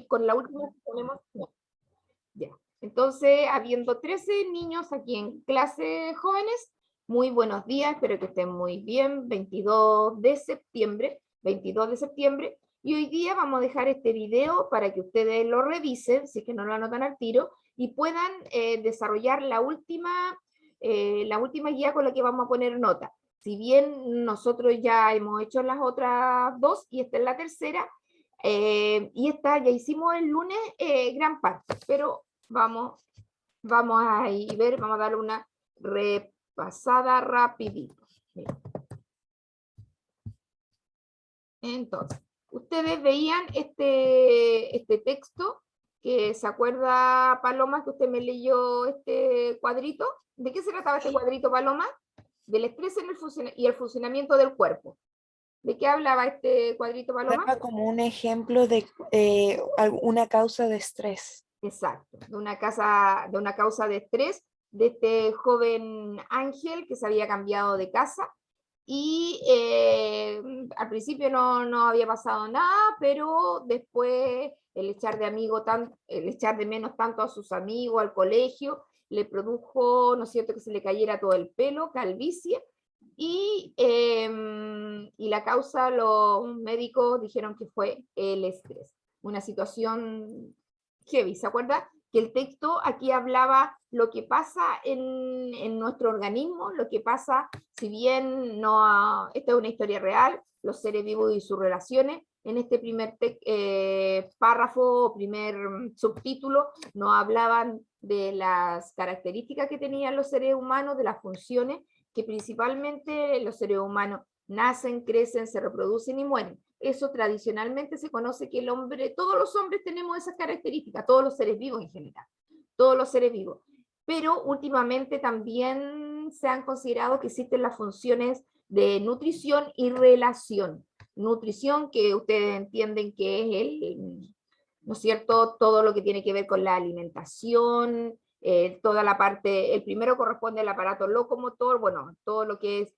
con la última que ponemos. No. Ya. Entonces, habiendo 13 niños aquí en clase jóvenes, muy buenos días, espero que estén muy bien, 22 de septiembre, y hoy día vamos a dejar este video para que ustedes lo revisen, si es que no lo anotan al tiro, y puedan desarrollar la última guía con la que vamos a poner nota. Si bien nosotros ya hemos hecho las otras dos, y esta es la tercera, y esta ya hicimos el lunes gran parte, pero vamos a ver, vamos a dar una repasada rapidito. Entonces, ustedes veían este texto, que se acuerda, Paloma, que usted me leyó este cuadrito. ¿De qué se trataba este cuadrito, Paloma? Del estrés y el funcionamiento del cuerpo. ¿De qué hablaba este cuadrito, Paloma? Daba como un ejemplo de una causa de estrés. Exacto, de una causa de estrés de este joven Ángel que se había cambiado de casa y al principio no había pasado nada, pero después el echar de menos tanto a sus amigos, al colegio, le produjo, ¿no es cierto?, que se le cayera todo el pelo, calvicie, y la causa, los médicos dijeron que fue el estrés. Una situación heavy, ¿se acuerda? Que el texto aquí hablaba lo que pasa en nuestro organismo, lo que pasa, si bien esta es una historia real, los seres vivos y sus relaciones, en este primer párrafo, primer subtítulo, nos hablaban de las características que tenían los seres humanos, de las funciones, que principalmente los seres humanos nacen, crecen, se reproducen y mueren. Eso tradicionalmente se conoce que el hombre, todos los hombres tenemos esas características, todos los seres vivos en general, todos los seres vivos. Pero últimamente también se han considerado que existen las funciones de nutrición y relación. Nutrición, que ustedes entienden que es ¿no es cierto?, todo lo que tiene que ver con la alimentación, toda la parte, el primero corresponde al aparato locomotor, bueno, todo lo que es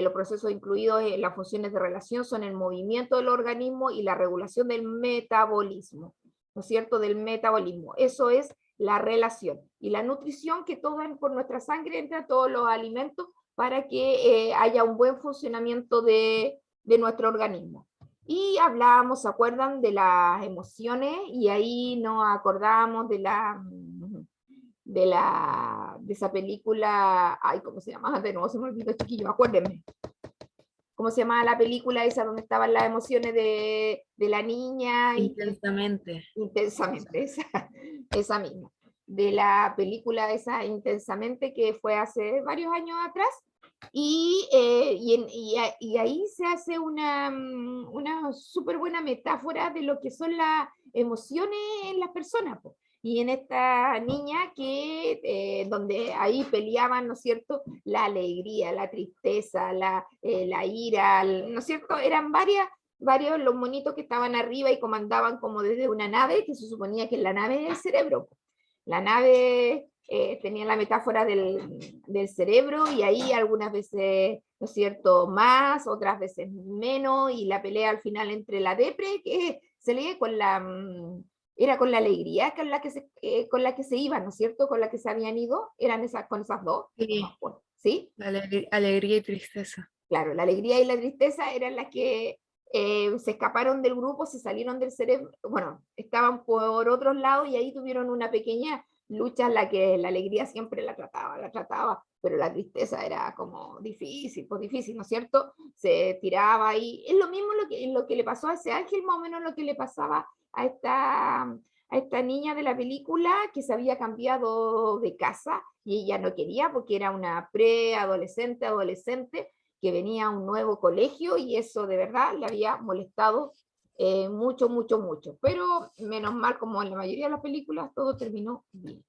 los procesos incluidos en las funciones de relación son el movimiento del organismo y la regulación del metabolismo, ¿no es cierto?, del metabolismo. Eso es la relación. Y la nutrición, que todo por nuestra sangre entra todos los alimentos para que haya un buen funcionamiento de nuestro organismo. Y hablábamos, ¿se acuerdan?, de las emociones, y ahí nos acordamos de esa película, ay, ¿cómo se llama? De nuevo se me olvidó, chiquillo, acuérdenme. ¿Cómo se llamaba la película esa donde estaban las emociones de la niña? Intensamente. Intensamente, esa misma. De la película esa Intensamente, que fue hace varios años atrás, y ahí se hace una súper buena metáfora de lo que son las emociones en las personas, po. Y en esta niña donde ahí peleaban, ¿no es cierto?, la alegría, la tristeza, la ira, ¿no es cierto? Eran varios los monitos que estaban arriba y comandaban como desde una nave, que se suponía que la nave era el cerebro. La nave tenía la metáfora del cerebro, y ahí algunas veces, ¿no es cierto?, más, otras veces menos, y la pelea al final entre la depre, que se lee era con la alegría con la que se iban, ¿no es cierto?, con la que se habían ido, con esas dos. Sí. ¿Sí? Alegría y tristeza. Claro, la alegría y la tristeza eran las que se escaparon del grupo, se salieron del cerebro, bueno, estaban por otros lados, y ahí tuvieron una pequeña lucha en la que la alegría siempre la trataba, pero la tristeza era como difícil, pues difícil, ¿no es cierto? Se tiraba ahí. Es lo mismo lo que le pasó a ese ángel, más o menos lo que le pasaba a esta niña de la película, que se había cambiado de casa y ella no quería porque era una adolescente, que venía a un nuevo colegio, y eso de verdad le había molestado mucho, mucho, mucho. Pero menos mal, como en la mayoría de las películas, todo terminó bien.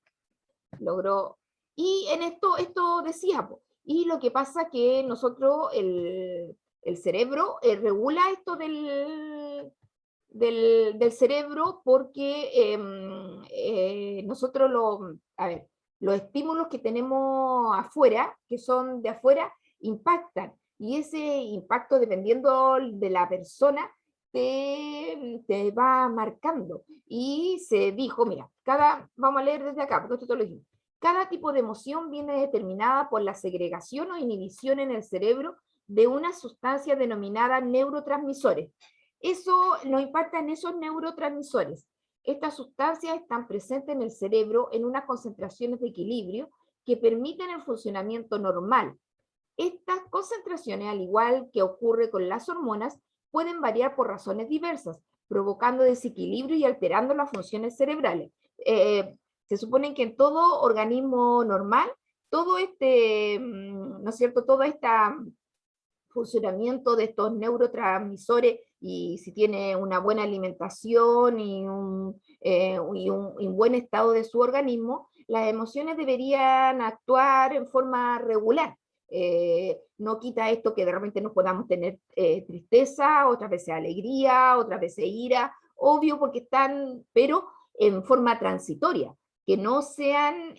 Logró. Y en esto decía, y lo que pasa que nosotros, el cerebro regula esto del cerebro, porque nosotros los estímulos que tenemos afuera, que son de afuera, impactan, y ese impacto, dependiendo de la persona, te va marcando. Y se dijo, mira, vamos a leer desde acá, porque esto te lo dijimos. Cada tipo de emoción viene determinada por la segregación o inhibición en el cerebro de una sustancia denominada neurotransmisores. Eso nos impacta en esos neurotransmisores. Estas sustancias están presentes en el cerebro en unas concentraciones de equilibrio que permiten el funcionamiento normal. Estas concentraciones, al igual que ocurre con las hormonas, pueden variar por razones diversas, provocando desequilibrio y alterando las funciones cerebrales. Se supone que en todo organismo normal, todo ¿no es cierto?, todo este funcionamiento de estos neurotransmisores, y si tiene una buena alimentación y un buen estado de su organismo, las emociones deberían actuar en forma regular. No quita esto que de repente nos podamos tener tristeza, otras veces alegría, otras veces ira, obvio porque están, pero en forma transitoria, que no sean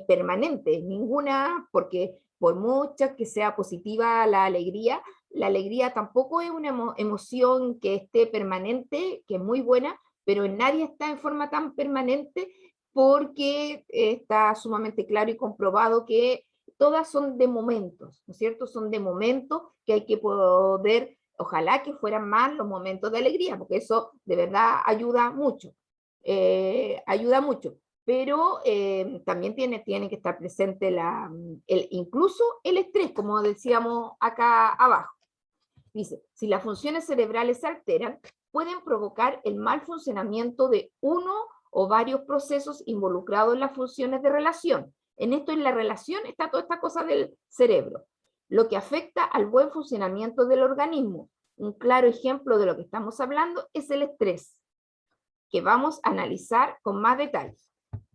permanentes, ninguna, porque por mucha que sea positiva la alegría tampoco es una emoción que esté permanente, que es muy buena, pero en nadie está en forma tan permanente, porque está sumamente claro y comprobado que todas son de momentos, ¿no es cierto? Son de momentos que hay que poder, ojalá que fueran más los momentos de alegría, porque eso de verdad ayuda mucho, ayuda mucho. Pero también tiene que estar presente incluso el estrés, como decíamos acá abajo. Dice, si las funciones cerebrales se alteran, pueden provocar el mal funcionamiento de uno o varios procesos involucrados en las funciones de relación. En esto, en la relación, está toda esta cosa del cerebro, lo que afecta al buen funcionamiento del organismo. Un claro ejemplo de lo que estamos hablando es el estrés, que vamos a analizar con más detalles,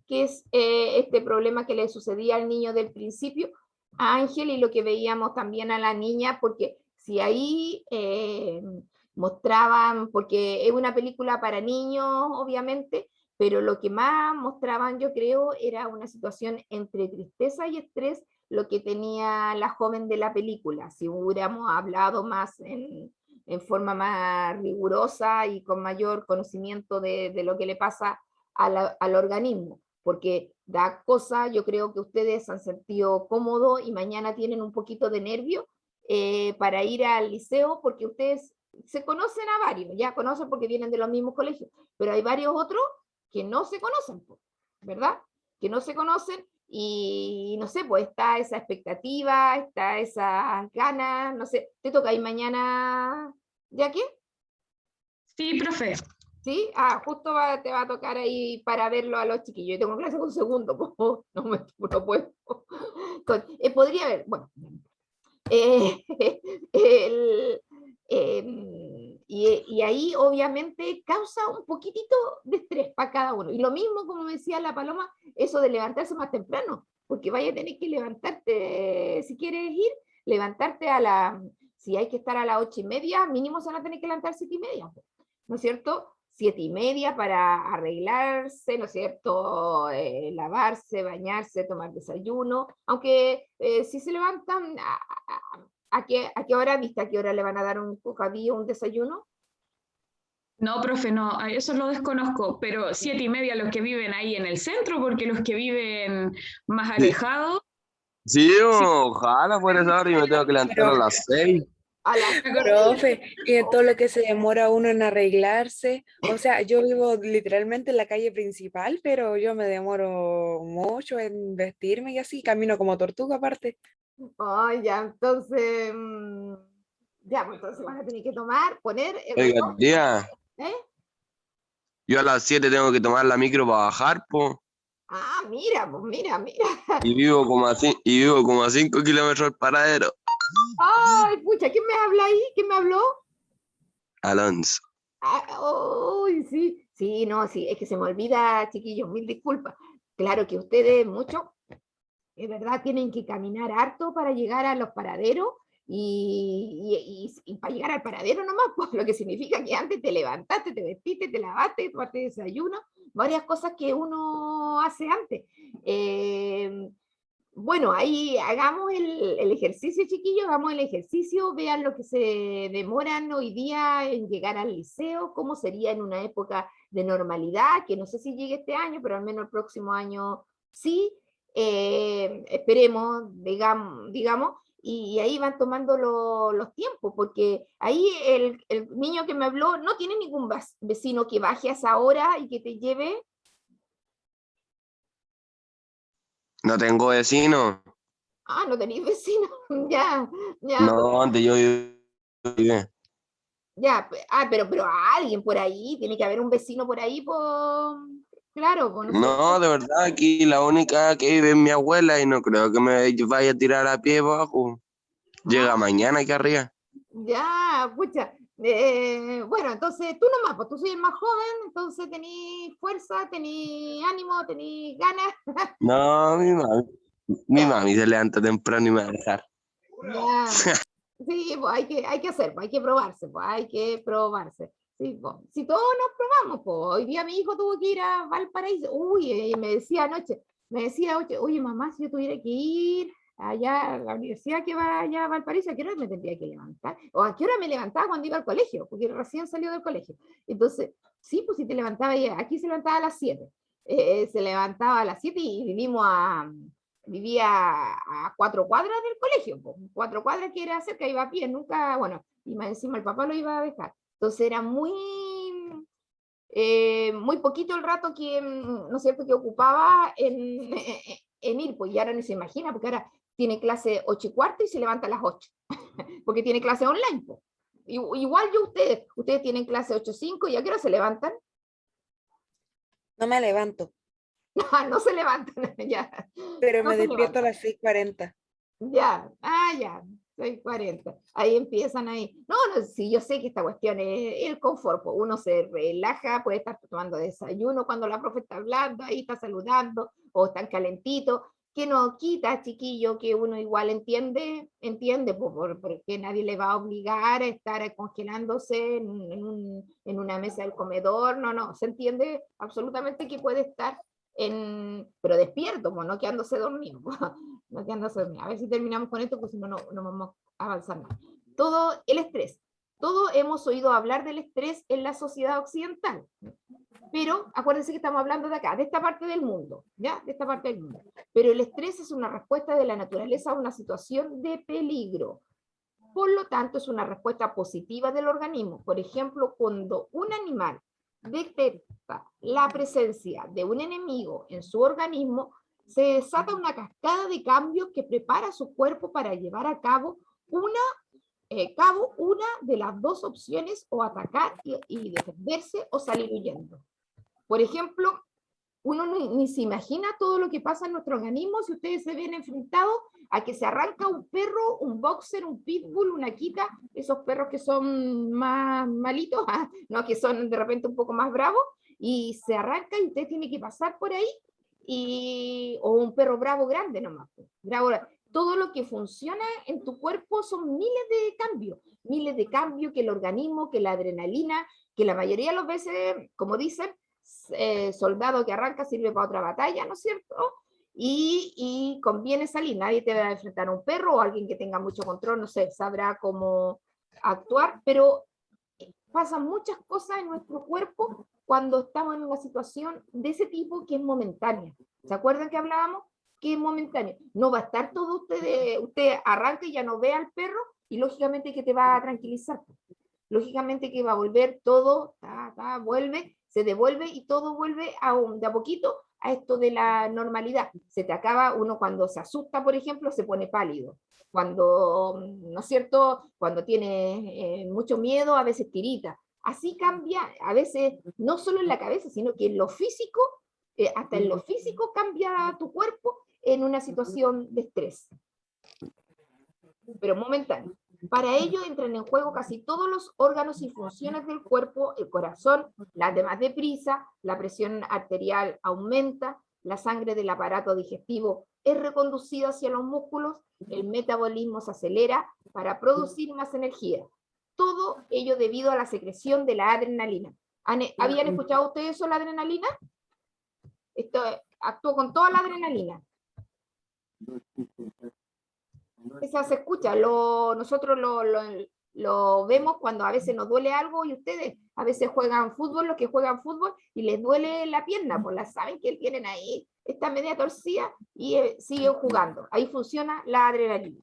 que es este problema que le sucedía al niño del principio, a Ángel, y lo que veíamos también a la niña, porque si ahí mostraban, porque es una película para niños, obviamente, pero lo que más mostraban, yo creo, era una situación entre tristeza y estrés, lo que tenía la joven de la película. Si hubiéramos hablado más en forma más rigurosa y con mayor conocimiento de lo que le pasa al organismo, porque da cosa, yo creo que ustedes han sentido cómodo y mañana tienen un poquito de nervio para ir al liceo, porque ustedes se conocen a varios, ya conocen porque vienen de los mismos colegios, pero hay varios otros que no se conocen, ¿verdad? Que no se conocen, y no sé, pues está esa expectativa, está esas ganas, no sé, ¿te toca ir mañana, Jackie? Sí, profe. ¿Sí? Justo te va a tocar ahí para verlo a los chiquillos. Yo tengo clase con segundo, no puedo. Podría haber, bueno, el, y ahí obviamente causa un poquitito de estrés para cada uno. Y lo mismo, como decía la Paloma, eso de levantarse más temprano, porque vaya a tener que levantarte, si quieres ir, levantarte si hay que estar a las 8:30, mínimo se van a tener que levantar 7:30, ¿no es cierto? 7:30 para arreglarse, ¿no es cierto? Lavarse, bañarse, tomar desayuno, aunque si se levantan, ¿a qué hora, viste, a qué hora le van a dar un bocadillo, un desayuno? No, profe, no, eso lo desconozco, pero 7:30 los que viven ahí en el centro, porque los que viven más alejados. Sí, Sí, ojalá fuera esa hora y me tengo que levantar a Pero, las 6. A las profe, y en todo lo que se demora uno en arreglarse. O sea, yo vivo literalmente en la calle principal, pero yo me demoro mucho en vestirme y así, camino como tortuga aparte. Oh, ya, entonces, ya, pues entonces van a tener que poner el Oiga, reloj, tía, ¿eh? yo a las 7 tengo que tomar la micro para bajar, po, Mira, pues mira. y vivo como a 5 kilómetros del paradero. Ay, pucha, ¿quién me habla ahí? ¿Quién me habló? Alonso. Sí, no, sí, es que se me olvida, chiquillos, mil disculpas. Claro que ustedes mucho, es verdad, tienen que caminar harto para llegar a los paraderos, y para llegar al paradero nomás, pues, lo que significa que antes te levantaste, te vestiste, te lavaste, tomaste desayuno, varias cosas que uno hace antes. Bueno, ahí hagamos el ejercicio, chiquillos, hagamos el ejercicio, vean lo que se demoran hoy día en llegar al liceo, cómo sería en una época de normalidad, que no sé si llegue este año, pero al menos el próximo año sí, esperemos, digamos, y ahí van tomando los tiempos, porque ahí el niño que me habló no tiene ningún vecino que baje a esa hora y que te lleve. No tengo vecino. Ah, no tenéis vecino, ya, ya, No, donde yo vivo. ya, pero alguien por ahí, tiene que haber un vecino por ahí, pues, claro, pues, ¿no es No, cierto? de verdad, aquí la única que vive es mi abuela y no creo que me vaya a tirar a pie abajo. Ah, Llega mañana aquí arriba. ya, pucha. Bueno, entonces tú nomás, pues tú soy el más joven, entonces tenés fuerza, tenés ánimo, tenés ganas. No, mi Ya, mami se levanta temprano y me va a dejar. ya. Sí, pues hay que hacer, pues, hay que probarse, pues hay que probarse. Sí, pues, si todos nos probamos, pues hoy día mi hijo tuvo que ir a Valparaíso, uy, me decía anoche, me decía, oye, mamá, si yo tuviera que ir allá a la universidad que va allá a Valparaíso, ¿a qué hora me tendría que levantar? ¿O a qué hora me levantaba cuando iba al colegio? Porque recién salió del colegio. Entonces, sí, pues si te levantaba ya, aquí se levantaba a las 7, se levantaba a las 7 y vivía a 4 cuadras del colegio, po. 4 cuadras que era cerca, iba a pie, nunca, bueno, y más encima el papá lo iba a dejar. Entonces era muy poquito el rato que, ¿no es cierto?, que ocupaba en ir, pues, y ahora ni se imagina, porque ahora tiene clase 8:15 y se levanta a las 8, porque tiene clase online, pues. Igual yo ustedes tienen clase 8:05 y ¿a qué hora se levantan? No me levanto, No se levantan, ya, pero no me se despierto a levantan. las 6:40. Ya, ya, 6:40. Ahí empiezan ahí. No, no, sí, yo sé que esta cuestión es el confort, pues uno se relaja, puede estar tomando desayuno cuando la profe está hablando, ahí está saludando, o están calentitos, que no quita, chiquillo, que uno igual entiende, pues, porque nadie le va a obligar a estar congelándose en una mesa del comedor, no, se entiende absolutamente que puede estar pero despierto, pues, no quedándose dormido. No quedándose dormido. A ver si terminamos con esto, pues si no, no vamos a avanzar más. Todo el estrés. Todos hemos oído hablar del estrés en la sociedad occidental, pero acuérdense que estamos hablando de acá, de esta parte del mundo, ¿ya? De esta parte del mundo. Pero el estrés es una respuesta de la naturaleza a una situación de peligro. Por lo tanto, es una respuesta positiva del organismo. Por ejemplo, cuando un animal detecta la presencia de un enemigo en su organismo, se desata una cascada de cambios que prepara su cuerpo para llevar a cabo una de las dos opciones, o atacar y defenderse, o salir huyendo. Por ejemplo, uno ni se imagina todo lo que pasa en nuestro organismo si ustedes se ven enfrentados a que se arranca un perro, un boxer, un pitbull, una Akita, esos perros que son más malitos, no, que son de repente un poco más bravos, y se arranca y usted tiene que pasar por ahí, o un perro bravo grande nomás. Bravo, todo lo que funciona en tu cuerpo son miles de cambios que el organismo, que la adrenalina, que la mayoría de las veces, como dicen, soldado que arranca sirve para otra batalla, ¿no es cierto? Y conviene salir, nadie te va a enfrentar a un perro o a alguien que tenga mucho control, no sé, sabrá cómo actuar, pero pasan muchas cosas en nuestro cuerpo cuando estamos en una situación de ese tipo que es momentánea. ¿Se acuerdan que hablábamos? Que es momentáneo. No va a estar todo usted arranca y ya no ve al perro y lógicamente que te va a tranquilizar. Lógicamente que va a volver todo, vuelve, se devuelve y todo vuelve de a poquito a esto de la normalidad. Se te acaba, uno cuando se asusta, por ejemplo, se pone pálido. Cuando, ¿no es cierto? Cuando tiene mucho miedo, a veces tirita. Así cambia, a veces, no solo en la cabeza, sino que en lo físico, hasta en lo físico cambia tu cuerpo en una situación de estrés, pero momentáneo. Para ello entran en juego casi todos los órganos y funciones del cuerpo: el corazón late más deprisa, la presión arterial aumenta, la sangre del aparato digestivo es reconducida hacia los músculos, el metabolismo se acelera para producir más energía. Todo ello debido a la secreción de la adrenalina. ¿Habían escuchado ustedes eso, la adrenalina? Esto actúa con toda la adrenalina. Esa se escucha, nosotros lo vemos cuando a veces nos duele algo y ustedes a veces juegan fútbol, los que juegan fútbol, y les duele la pierna, pues la saben que tienen ahí, está media torcida y siguen jugando. Ahí funciona la adrenalina.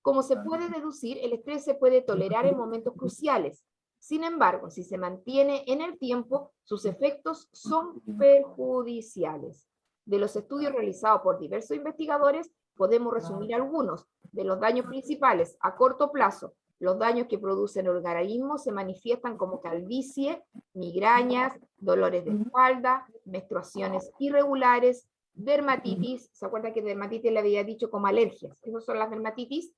Como se puede deducir, el estrés se puede tolerar en momentos cruciales. Sin embargo, si se mantiene en el tiempo, sus efectos son perjudiciales. De los estudios realizados por diversos investigadores, podemos resumir algunos. De los daños principales a corto plazo, los daños que producen el organismo se manifiestan como calvicie, migrañas, dolores de espalda, menstruaciones irregulares, dermatitis. ¿Se acuerdan que dermatitis le había dicho como alergias? Esas son las dermatitis.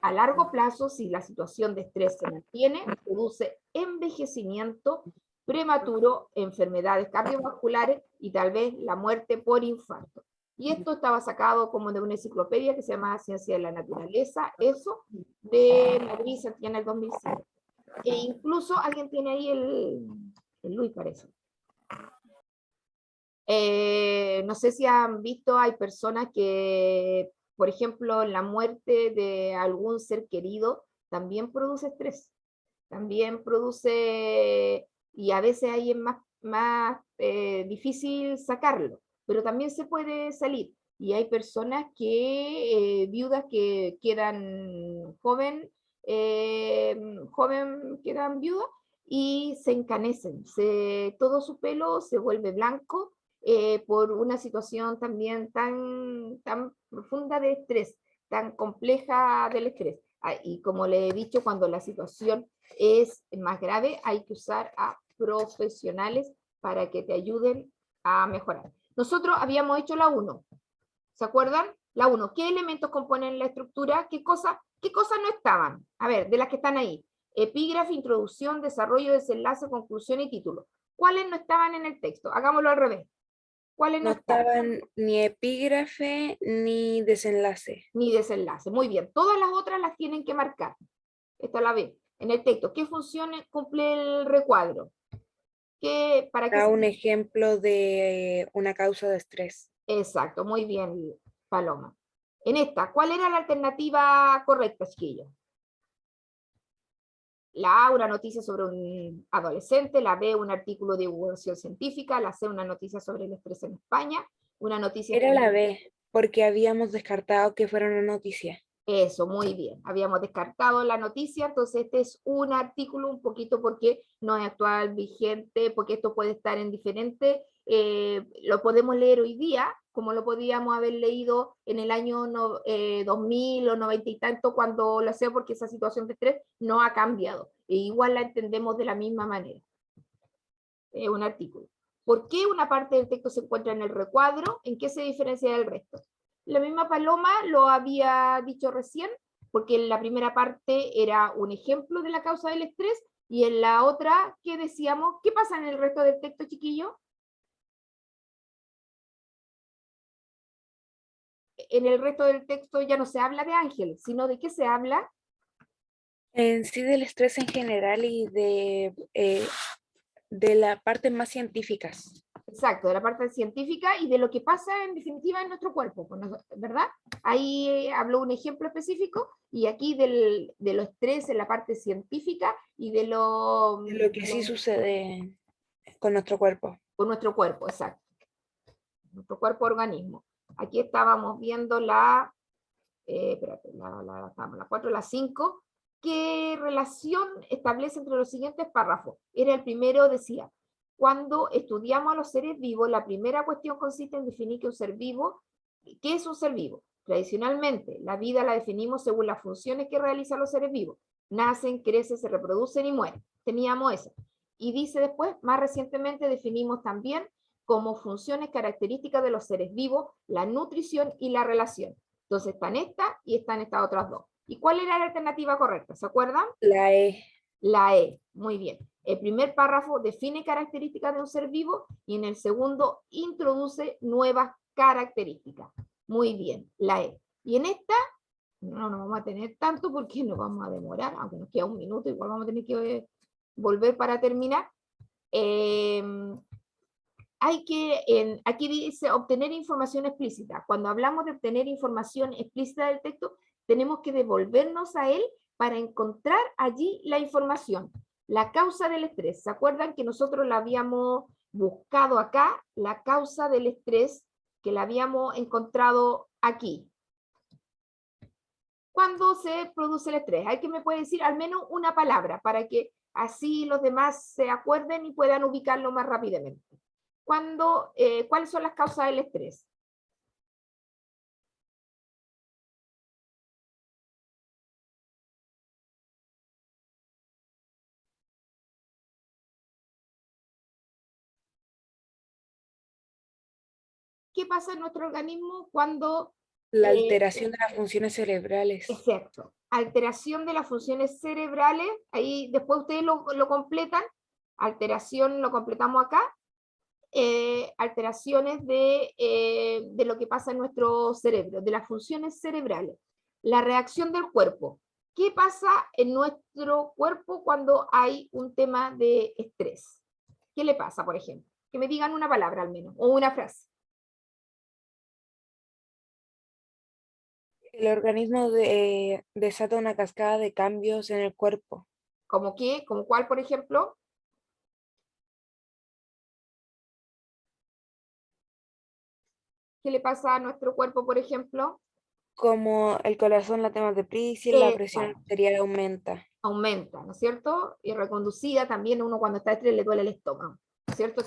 A largo plazo, si la situación de estrés se mantiene, produce envejecimiento prematuro, enfermedades cardiovasculares y tal vez la muerte por infarto. Y esto estaba sacado como de una enciclopedia que se llama Ciencia de la Naturaleza, eso, de Madrid, se tiene el 2005. E incluso alguien tiene ahí el Luis, parece. No sé si han visto, hay personas que, por ejemplo, la muerte de algún ser querido también produce estrés, también produce, y a veces ahí es más difícil sacarlo, pero también se puede salir. Y hay personas que, viudas que quedan quedan viudas y se encanecen, todo su pelo se vuelve blanco, por una situación también tan profunda de estrés, tan compleja del estrés. Y como le he dicho, cuando la situación es más grave, hay que usar a profesionales para que te ayuden a mejorar. Nosotros habíamos hecho la 1, ¿se acuerdan? La 1, ¿qué elementos componen la estructura? ¿Qué cosas no estaban? A ver, de las que están ahí. Epígrafe, introducción, desarrollo, desenlace, conclusión y título. ¿Cuáles no estaban en el texto? Hagámoslo al revés. ¿Cuáles No estaban ni epígrafe ni desenlace. Ni desenlace. Muy bien. Todas las otras las tienen que marcar. Esta la ve. En el texto, ¿qué funciones cumple el recuadro? Da un ejemplo de una causa de estrés. Exacto, muy bien, Paloma. En esta, ¿cuál era la alternativa correcta, chiquillos? La A, una noticia sobre un adolescente, la B, un artículo de divulgación científica, la C, una noticia sobre el estrés en España, una noticia... Era la B, porque habíamos descartado que fuera una noticia. Eso, muy bien. Habíamos descartado la noticia, entonces este es un artículo un poquito porque no es actual, vigente, porque esto puede estar en diferente, lo podemos leer hoy día, como lo podíamos haber leído en el año 2000 o 90 y tanto cuando lo hacía, porque esa situación de estrés no ha cambiado. E igual la entendemos de la misma manera. Es un artículo. ¿Por qué una parte del texto se encuentra en el recuadro? ¿En qué se diferencia del resto? La misma Paloma lo había dicho recién, porque en la primera parte era un ejemplo de la causa del estrés, y en la otra, ¿qué decíamos? ¿Qué pasa en el resto del texto, chiquillo? En el resto del texto ya no se habla de Ángel, sino de qué se habla. En sí del estrés en general y de la parte más científicas. Exacto, de la parte científica y de lo que pasa en definitiva en nuestro cuerpo, ¿verdad? Ahí habló un ejemplo específico y aquí de lo estrés en la parte científica y de lo que sí sucede con nuestro cuerpo. Con nuestro cuerpo, exacto. Nuestro cuerpo organismo. Aquí estábamos viendo la 4, la 5, ¿qué relación establece entre los siguientes párrafos? Era el primero, decía, cuando estudiamos a los seres vivos, la primera cuestión consiste en definir que un ser vivo, ¿qué es un ser vivo? Tradicionalmente, la vida la definimos según las funciones que realizan los seres vivos. Nacen, crecen, se reproducen y mueren. Teníamos eso. Y dice después, más recientemente definimos también como funciones características de los seres vivos, la nutrición y la relación. Entonces están esta y están estas otras dos. ¿Y cuál era la alternativa correcta? ¿Se acuerdan? La E. La E, muy bien. El primer párrafo define características de un ser vivo y en el segundo introduce nuevas características. Muy bien, la E. Y en esta no nos vamos a tener tanto porque nos vamos a demorar, aunque nos queda un minuto, igual vamos a tener que volver para terminar. aquí dice obtener información explícita. Cuando hablamos de obtener información explícita del texto, tenemos que devolvernos a él para encontrar allí la información. La causa del estrés. ¿Se acuerdan que nosotros la habíamos buscado acá? La causa del estrés que la habíamos encontrado aquí. ¿Cuándo se produce el estrés? Hay que me puede decir al menos una palabra para que así los demás se acuerden y puedan ubicarlo más rápidamente. ¿Cuáles son las causas del estrés? ¿Qué pasa en nuestro organismo cuando... La alteración de las funciones cerebrales. Exacto. Alteración de las funciones cerebrales, ahí después ustedes lo completan, alteración lo completamos acá, alteraciones de lo que pasa en nuestro cerebro, de las funciones cerebrales. La reacción del cuerpo. ¿Qué pasa en nuestro cuerpo cuando hay un tema de estrés? ¿Qué le pasa, por ejemplo? Que me digan una palabra al menos, o una frase. El organismo desata una cascada de cambios en el cuerpo. ¿Como qué? ¿Como cuál, por ejemplo? ¿Qué le pasa a nuestro cuerpo, por ejemplo? Como el corazón late más deprisa y la presión Claro, arterial aumenta. aumenta, ¿no es cierto? Y reconducida también uno cuando está estrés le duele el estómago, ¿no es cierto?